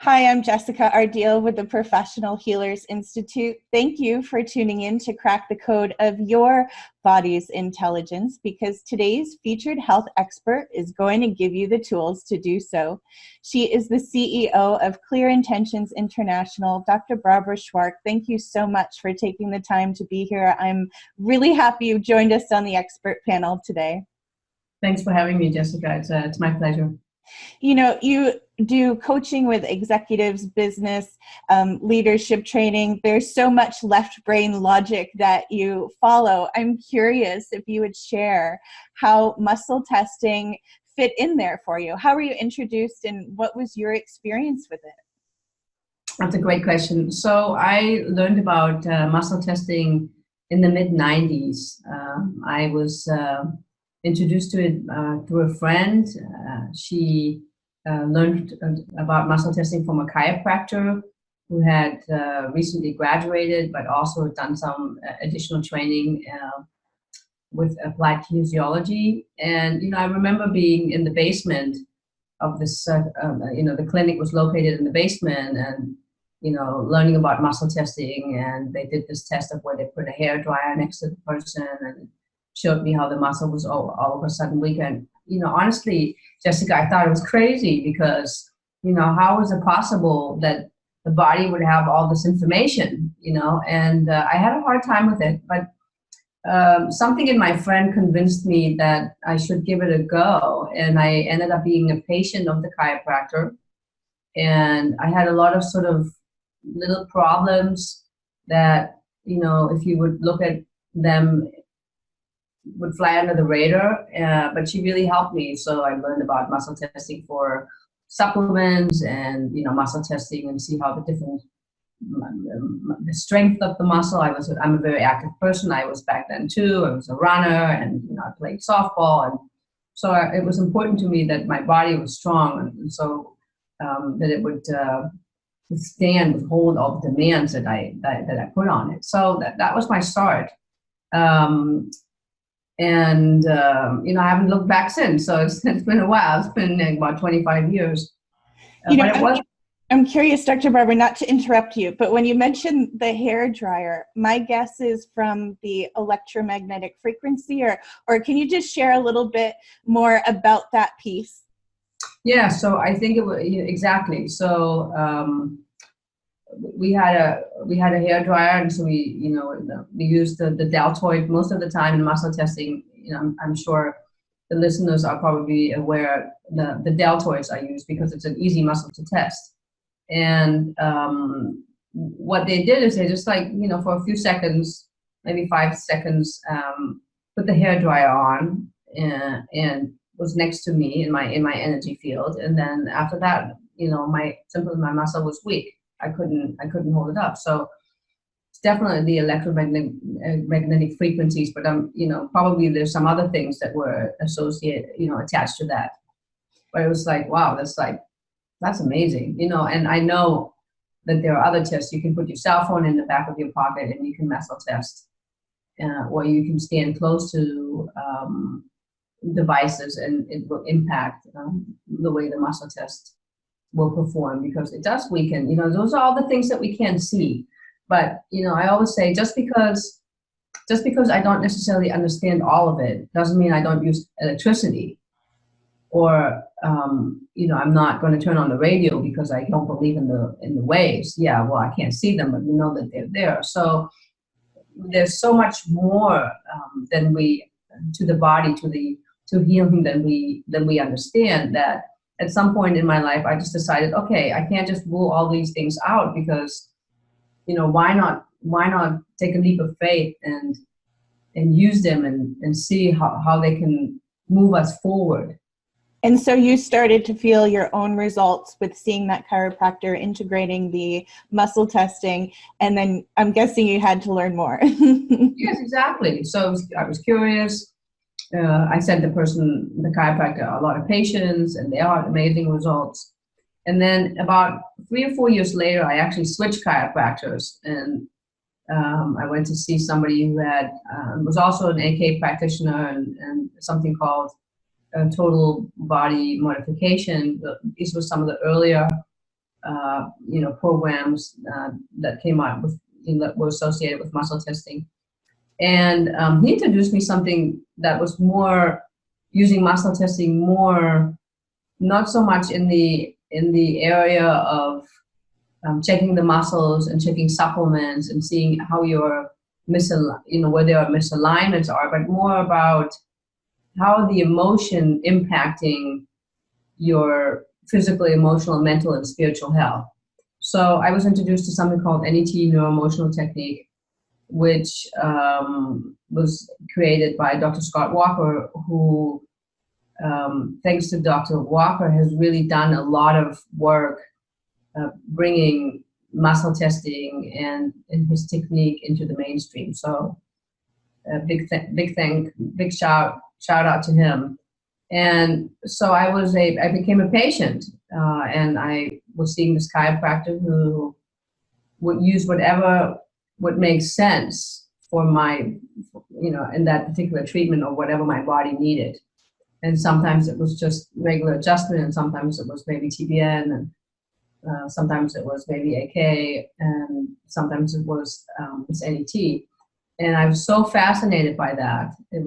Hi, I'm Jessica Ardeal with the Professional Healers Institute. Thank you for tuning in to crack the code of your body's intelligence, because today's featured health expert is going to give you the tools to do so. She is the CEO of Clear Intentions International, Dr. Barbara Schwarck. Thank you so much for taking the time to be here. I'm really happy you joined us on the expert panel today. Thanks for having me, Jessica. It's my pleasure. You know, you do coaching with executives, business, leadership training. There's so much left brain logic that you follow. I'm curious if you would share how muscle testing fit in there for you. How were you introduced and what was your experience with it? That's a great question. So I learned about muscle testing in the mid-90s. I was introduced to it through a friend. She learned about muscle testing from a chiropractor who had recently graduated, but also done some additional training with applied kinesiology. And, I remember being in the basement of this, the clinic was located in the basement, and, learning about muscle testing. And they did this test of where they put a hair dryer next to the person and showed me how the muscle was all of a sudden weak. And, honestly, Jessica, I thought it was crazy because, how is it possible that the body would have all this information, and I had a hard time with it. But something in my friend convinced me that I should give it a go. And I ended up being a patient of the chiropractor. And I had a lot of sort of little problems that, if you would look at them, would fly under the radar, but she really helped me. So I learned about muscle testing for supplements and, muscle testing and see how the different, the strength of the muscle. I'm a very active person. I was back then too. I was a runner and, I played softball. And so it was important to me that my body was strong. And so that it would hold all the demands that I put on it. So that was my start. And I haven't looked back since. So it's been a while. It's been about 25 years. I'm curious, Dr. Barbara, not to interrupt you, but when you mentioned the hair dryer, my guess is from the electromagnetic frequency, or can you just share a little bit more about that piece? Yeah, so I think it was exactly. So we had a hair dryer, and so we used the deltoid most of the time in muscle testing. I'm sure the listeners are probably aware the deltoids are used because it's an easy muscle to test. And what they did is they just for a few seconds, maybe 5 seconds, put the hair dryer on and was next to me in my energy field. And then after that, my muscle was weak. I couldn't hold it up. So it's definitely the electromagnetic frequencies, but probably there's some other things that were associated, attached to that. But it was like, wow, that's amazing, and I know that there are other tests. You can put your cell phone in the back of your pocket and you can muscle test, or you can stand close to devices and it will impact the way the muscle test will perform, because it does weaken. Those are all the things that we can't see. But I always say just because I don't necessarily understand all of it doesn't mean I don't use electricity, or I'm not going to turn on the radio because I don't believe in the waves. Yeah, well, I can't see them, but we know that they're there. So there's so much more than we to the body, to healing than we understand. That at some point in my life, I just decided, okay, I can't just rule all these things out, because, why not take a leap of faith and use them and see how they can move us forward. And so you started to feel your own results with seeing that chiropractor integrating the muscle testing, and then I'm guessing you had to learn more. Yes, exactly. So I was curious. I sent the chiropractor, a lot of patients, and they had amazing results. And then about 3 or 4 years later, I actually switched chiropractors, and I went to see somebody who was also an AK practitioner and something called total body modification. These were some of the earlier programs that came out with, that were associated with muscle testing. And he introduced me something that was more using muscle testing more, not so much in the area of checking the muscles and checking supplements and seeing how your where their misalignments are, but more about how the emotion impacting your physical, emotional, mental, and spiritual health. So I was introduced to something called NET, neuroemotional technique, which was created by Dr. Scott Walker, who, thanks to Dr. Walker, has really done a lot of work bringing muscle testing and his technique into the mainstream. So big shout out to him. And so I became a patient, and I was seeing this chiropractor who would use whatever would make sense for my, in that particular treatment or whatever my body needed. And sometimes it was just regular adjustment, and sometimes it was maybe TBN, and sometimes it was maybe AK, and sometimes it was this NET. And I was so fascinated by that. It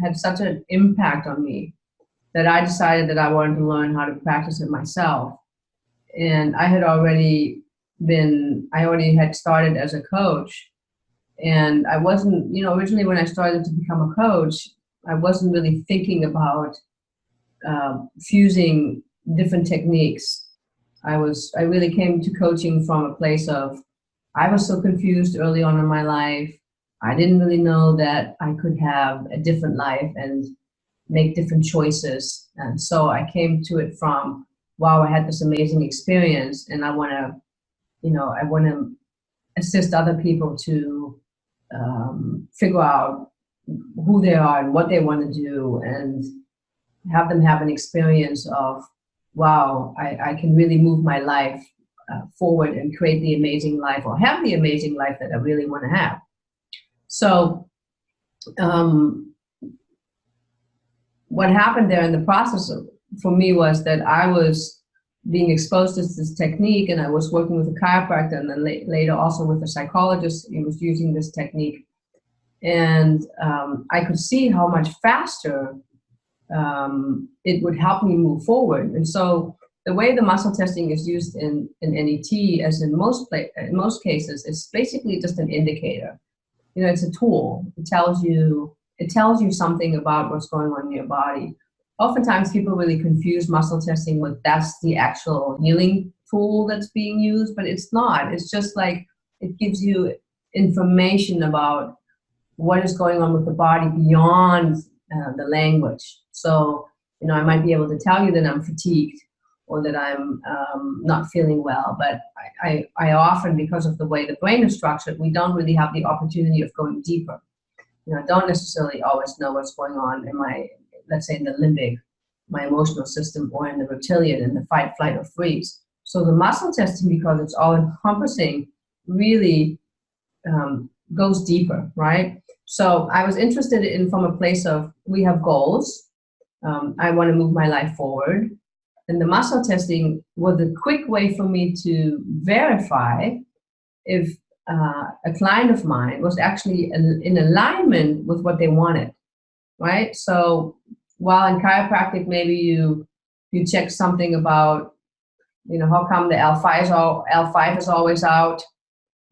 had such an impact on me that I decided that I wanted to learn how to practice it myself. And I already had started as a coach, and I wasn't, originally when I started to become a coach, I wasn't really thinking about fusing different techniques. I really came to coaching from a place of, I was so confused early on in my life. I didn't really know that I could have a different life and make different choices. And so I came to it from, wow, I had this amazing experience, and I want to assist other people to figure out who they are and what they want to do, and have them have an experience of, wow, I can really move my life forward and create the amazing life, or have the amazing life that I really want to have. So what happened there in the process for me was that I was being exposed to this technique, and I was working with a chiropractor, and then later also with a psychologist who was using this technique. And I could see how much faster it would help me move forward. And so the way the muscle testing is used in NET, as in most cases, is basically just an indicator. It's a tool. It tells you something about what's going on in your body. Oftentimes people really confuse muscle testing with that's the actual healing tool that's being used, but it's not. It's just like it gives you information about what is going on with the body beyond the language. So, I might be able to tell you that I'm fatigued, or that I'm not feeling well, but I often, because of the way the brain is structured, we don't really have the opportunity of going deeper. I don't necessarily always know what's going on in my, let's say in the limbic, my emotional system, or in the reptilian, in the fight, flight, or freeze. So the muscle testing, because it's all encompassing, really goes deeper, right? So I was interested in from a place of, we have goals. I want to move my life forward. And the muscle testing was a quick way for me to verify if a client of mine was actually in alignment with what they wanted, right? So while in chiropractic, maybe you check something about, how come the L5 is always out.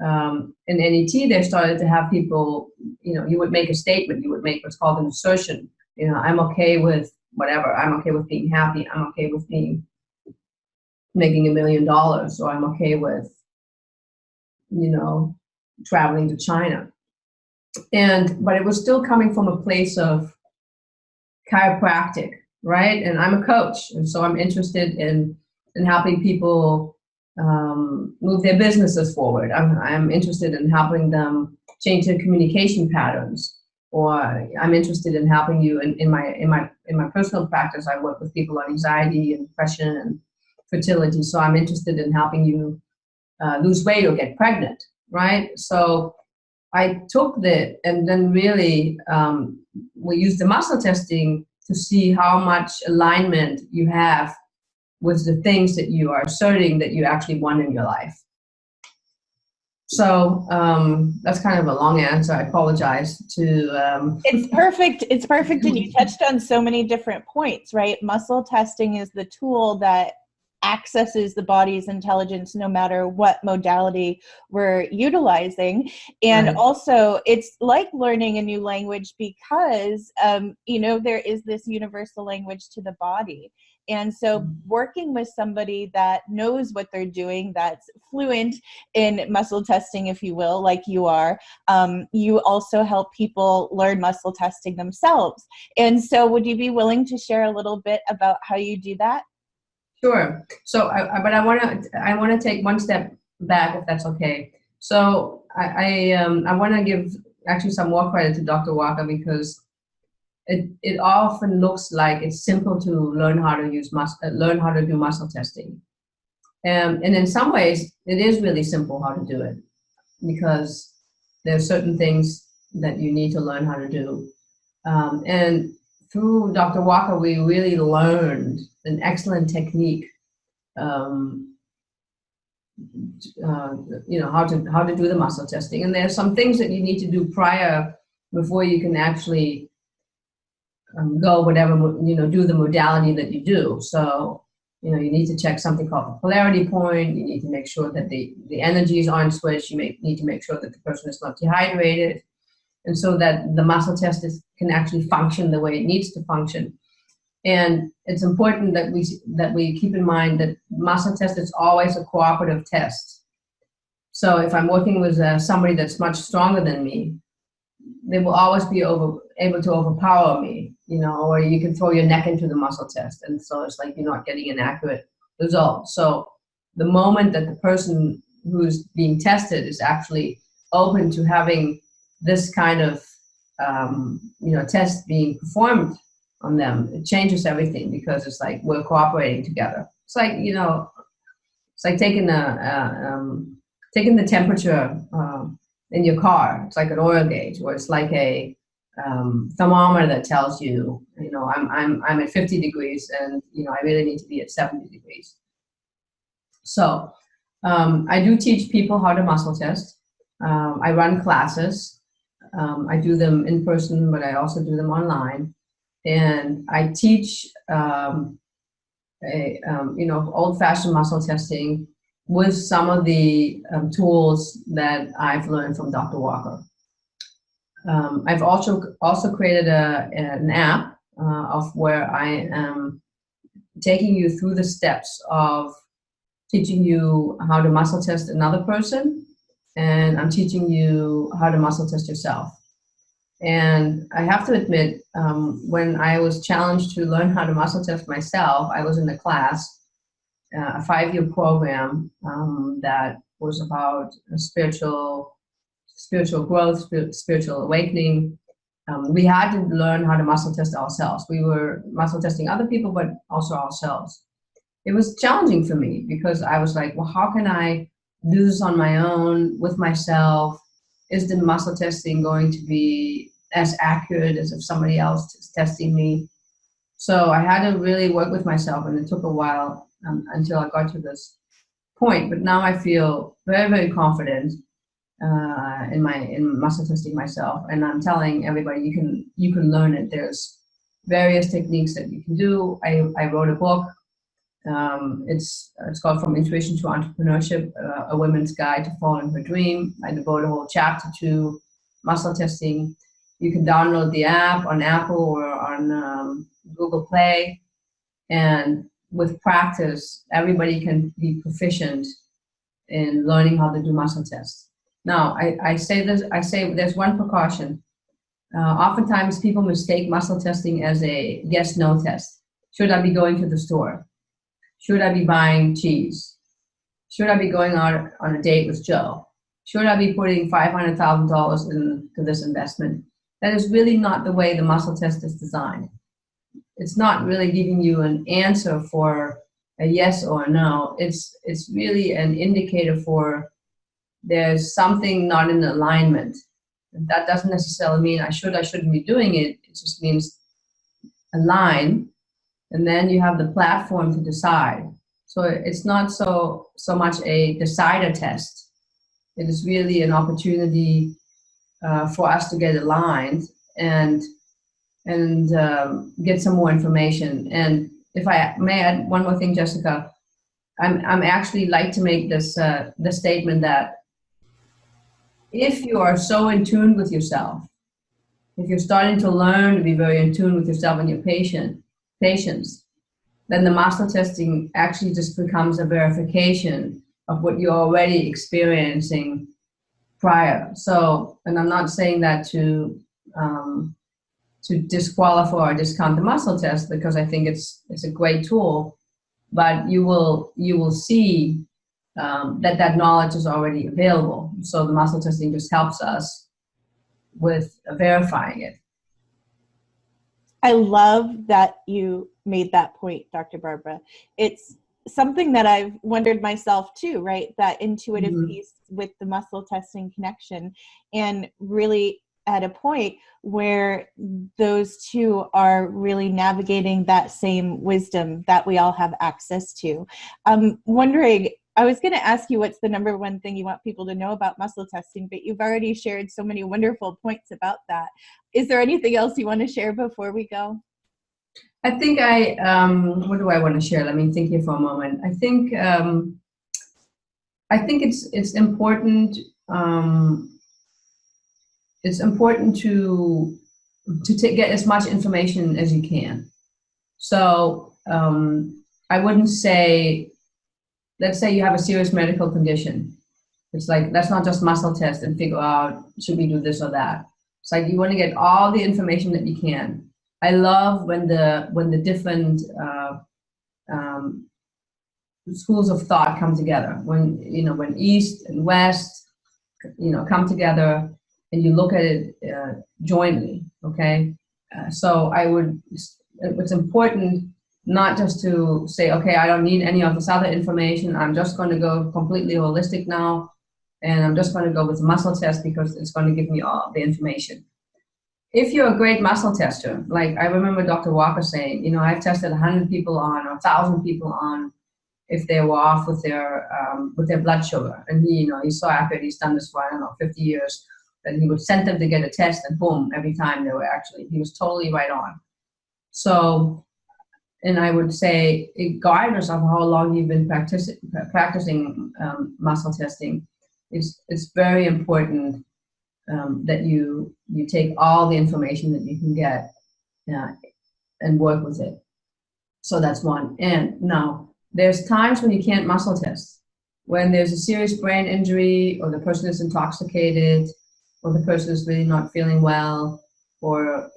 In NET, they started to have people, you would make a statement, you would make what's called an assertion. I'm okay with whatever. I'm okay with being happy. I'm okay with making $1 million, or I'm okay with, traveling to China. But it was still coming from a place of chiropractic, right? And I'm a coach, and so I'm interested in helping people move their businesses forward. I'm interested in helping them change their communication patterns, or I'm interested in helping you in my personal practice. I work with people on anxiety and depression and fertility, so I'm interested in helping you lose weight or get pregnant, right? So I took and then really we used the muscle testing to see how much alignment you have with the things that you are asserting that you actually want in your life. So that's kind of a long answer. I apologize to. It's perfect. It's perfect. And you touched on so many different points, right? Muscle testing is the tool that accesses the body's intelligence no matter what modality we're utilizing. And Right. also it's like learning a new language because, there is this universal language to the body. And so working with somebody that knows what they're doing, that's fluent in muscle testing, if you will, like you are, you also help people learn muscle testing themselves. And so would you be willing to share a little bit about how you do that? Sure. So, but I want to take one step back, if that's okay. So, I want to give actually some more credit to Dr. Walker, because it often looks like it's simple to learn how to learn how to do muscle testing, and in some ways it is really simple how to do it, because there are certain things that you need to learn how to do, and through Dr. Walker, we really learned an excellent technique, how to do the muscle testing. And there are some things that you need to do prior, before you can actually go do the modality that you do. So, you need to check something called the polarity point. You need to make sure that the energies aren't switched. You need to make sure that the person is not dehydrated, and so that the muscle test can actually function the way it needs to function. And it's important that we keep in mind that muscle test is always a cooperative test. So if I'm working with somebody that's much stronger than me, they will always be able to overpower me, or you can throw your neck into the muscle test, and so it's like you're not getting an accurate result. So the moment that the person who's being tested is actually open to having this kind of test being performed on them, it changes everything, because it's like we're cooperating together. It's like it's like taking the temperature in your car. It's like an oil gauge, or it's like a thermometer that tells you, I'm at 50 degrees, and I really need to be at 70 degrees. So I do teach people how to muscle test. I run classes. I do them in person, but I also do them online. And I teach old-fashioned muscle testing with some of the tools that I've learned from Dr. Walker. I've also created an app of where I am taking you through the steps of teaching you how to muscle test another person, and I'm teaching you how to muscle test yourself. And I have to admit, when I was challenged to learn how to muscle test myself, I was in a class, a 5-year program that was about spiritual growth, spiritual awakening. We had to learn how to muscle test ourselves. We were muscle testing other people, but also ourselves. It was challenging for me, because I was like, well, how can I do this on my own with myself? Is the muscle testing going to be as accurate as if somebody else is testing me? So I had to really work with myself, and it took a while until I got to this point. But now I feel very, very confident in muscle testing myself, and I'm telling everybody you can learn it. There's various techniques that you can do. I wrote a book. It's called From Intuition to Entrepreneurship, a women's guide to following her dream. I devote a whole chapter to muscle testing. You can download the app on Apple or on Google Play, and with practice, everybody can be proficient in learning how to do muscle tests. Now, I say there's one precaution. Oftentimes people mistake muscle testing as a yes/no test. Should I be going to the store? Should I be buying cheese? Should I be going out on a date with Joe? Should I be putting $500,000 into this investment? That is really not the way the muscle test is designed. It's not really giving you an answer for a yes or a no. It's really an indicator for there's something not in alignment. That doesn't necessarily mean I shouldn't be doing it. It just means align and then you have the platform to decide. So it's not so much a decider test. It is really an opportunity for us to get aligned and get some more information. And if I may add one more thing, Jessica, I'm actually like to make this the statement that if you are so in tune with yourself, if you're starting to learn to be very in tune with yourself and your patients, then the muscle testing actually just becomes a verification of what you're already experiencing prior. So, and I'm not saying that to disqualify or discount the muscle test, because I think it's a great tool, but you will see that knowledge is already available. So the muscle testing just helps us with verifying it. I love that you made that point, Dr. Barbara. It's something that I've wondered myself too, right? That intuitive piece with the muscle testing connection, and really at a point where those two are really navigating that same wisdom that we all have access to. I'm wondering, I was going to ask you what's the number one thing you want people to know about muscle testing, but you've already shared so many wonderful points about that. Is there anything else you want to share before we go? I think what do I want to share? Let me think here for a moment. I think it's important. It's important to get as much information as you can. So I wouldn't say, let's say you have a serious medical condition. It's like, let's not just muscle test and figure out, should we do this or that? It's like you want to get all the information that you can. I love when the different schools of thought come together. When East and West, come together, and you look at it jointly. Okay, so it's important not just to say, okay, I don't need any of this other information. I'm just going to go completely holistic now, and I'm just going to go with the muscle test because it's going to give me all the information. If you're a great muscle tester, like I remember Dr. Walker saying, I've tested 100 people on or 1,000 people on if they were off with their blood sugar, and he's so accurate. He's done this for, I don't know, 50 years, that he would send them to get a test, and boom, every time he was totally right on. So, and I would say, regardless of how long you've been practicing muscle testing, it's very important that you take all the information that you can get and work with it. So that's one. And now, there's times when you can't muscle test. When there's a serious brain injury, or the person is intoxicated, or the person is really not feeling well, or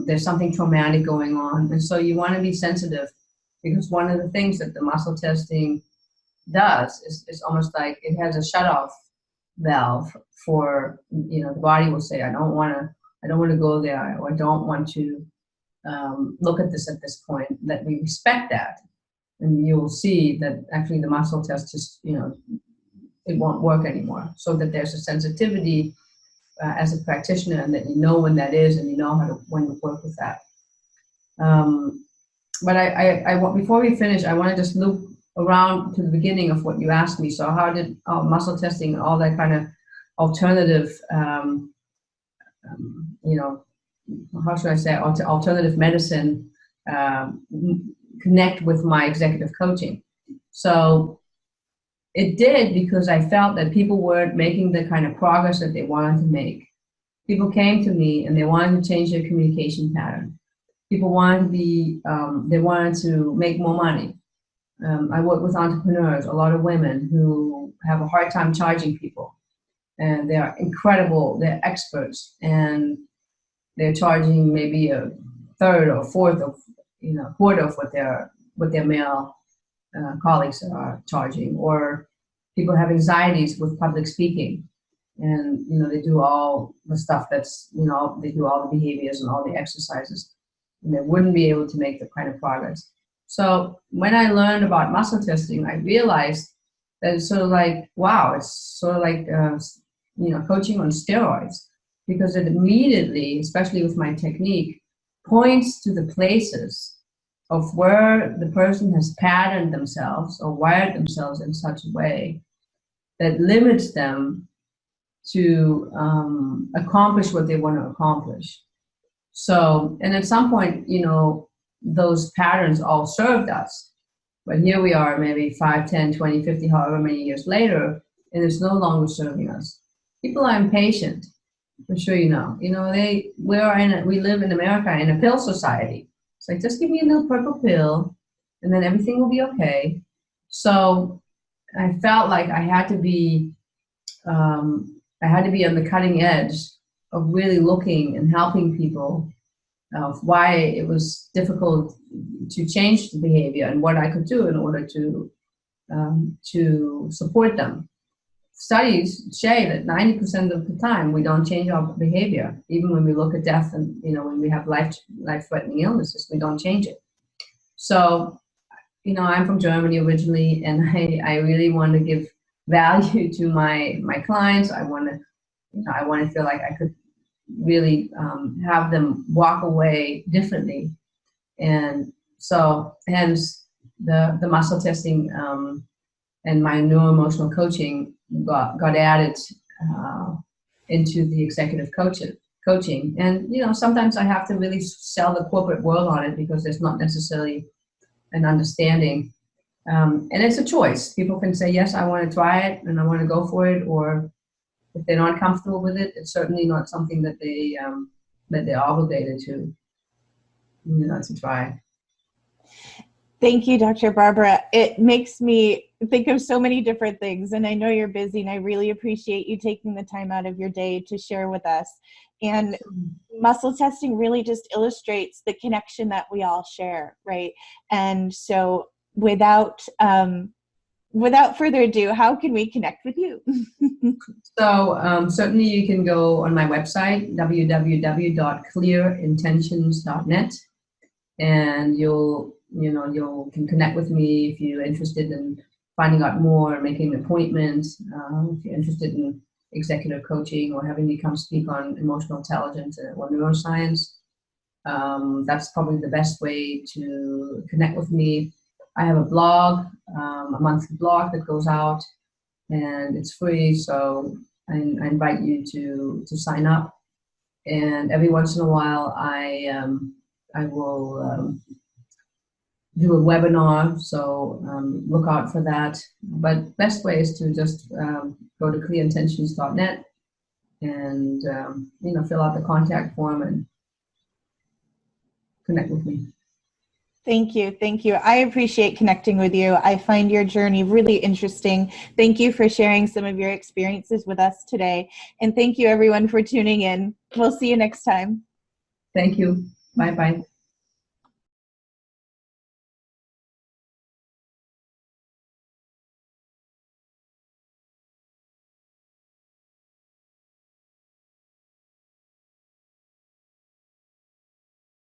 there's something traumatic going on. And so you want to be sensitive, because one of the things that the muscle testing does is almost like it has a shut-off valve for, the body will say, I don't want to go there, or I don't want to look at this point, that we respect that. And you'll see that actually the muscle test just, it won't work anymore. So that there's a sensitivity as a practitioner, and that you know when that is, and you know when to work with that. But I before we finish, I want to just loop around to the beginning of what you asked me. So how did muscle testing, all that kind of alternative, how should I say, alternative medicine connect with my executive coaching? So it did, because I felt that people weren't making the kind of progress that they wanted to make. People came to me and they wanted to change their communication pattern. People wanted they wanted to make more money. I work with entrepreneurs, a lot of women who have a hard time charging people, and they are incredible. They're experts, and they're charging maybe a third or fourth of, quarter of what their male colleagues are charging. Or people have anxieties with public speaking, and they do all the stuff that's, they do all the behaviors and all the exercises, and they wouldn't be able to make the kind of progress. So when I learned about muscle testing, I realized that it's sort of like, wow, it's sort of like coaching on steroids, because it immediately, especially with my technique, points to the places of where the person has patterned themselves or wired themselves in such a way that limits them to accomplish what they want to accomplish. So, and at some point, you know, those patterns all served us. But here we are, maybe 5, 10, 20, 50, however many years later, and it's no longer serving us. People are impatient. I'm sure you know. You know, we live in America in a pill society. It's like, just give me a little purple pill, and then everything will be okay. So I felt like I had to be on the cutting edge of really looking and helping people of why it was difficult to change the behavior and what I could do in order to support them. Studies say that 90% of the time we don't change our behavior, even when we look at death and, you know, when we have life-threatening illnesses, we don't change it. So, you know, I'm from Germany originally, and I really want to give value to my clients. I want to feel like I could really have them walk away differently, and so hence the muscle testing and my neuroemotional coaching got added into the executive coaching. And, you know, sometimes I have to really sell the corporate world on it because there's not necessarily an understanding. And it's a choice. People can say, yes, I want to try it and I want to go for it. Or if they're not comfortable with it, it's certainly not something that they're obligated to, you know, to try. Thank you, Dr. Barbara. It makes me think of so many different things, and I know you're busy, and I really appreciate you taking the time out of your day to share with us. And muscle testing really just illustrates the connection that we all share, right? And so without further ado, how can we connect with you? So certainly you can go on my website, www.clearintentions.net, and you can connect with me if you're interested in finding out more, making an appointment, if you're interested in executive coaching or having me come speak on emotional intelligence or neuroscience. That's probably the best way to connect with me. I have a blog, a monthly blog that goes out, and it's free, so I invite you to sign up. And every once in a while, I will do a webinar, so look out for that. But best way is to just go to clearintentions.net and you know, fill out the contact form and connect with me. Thank you. Thank you. I appreciate connecting with you. I find your journey really interesting. Thank you for sharing some of your experiences with us today. And thank you, everyone, for tuning in. We'll see you next time. Thank you. Bye-bye.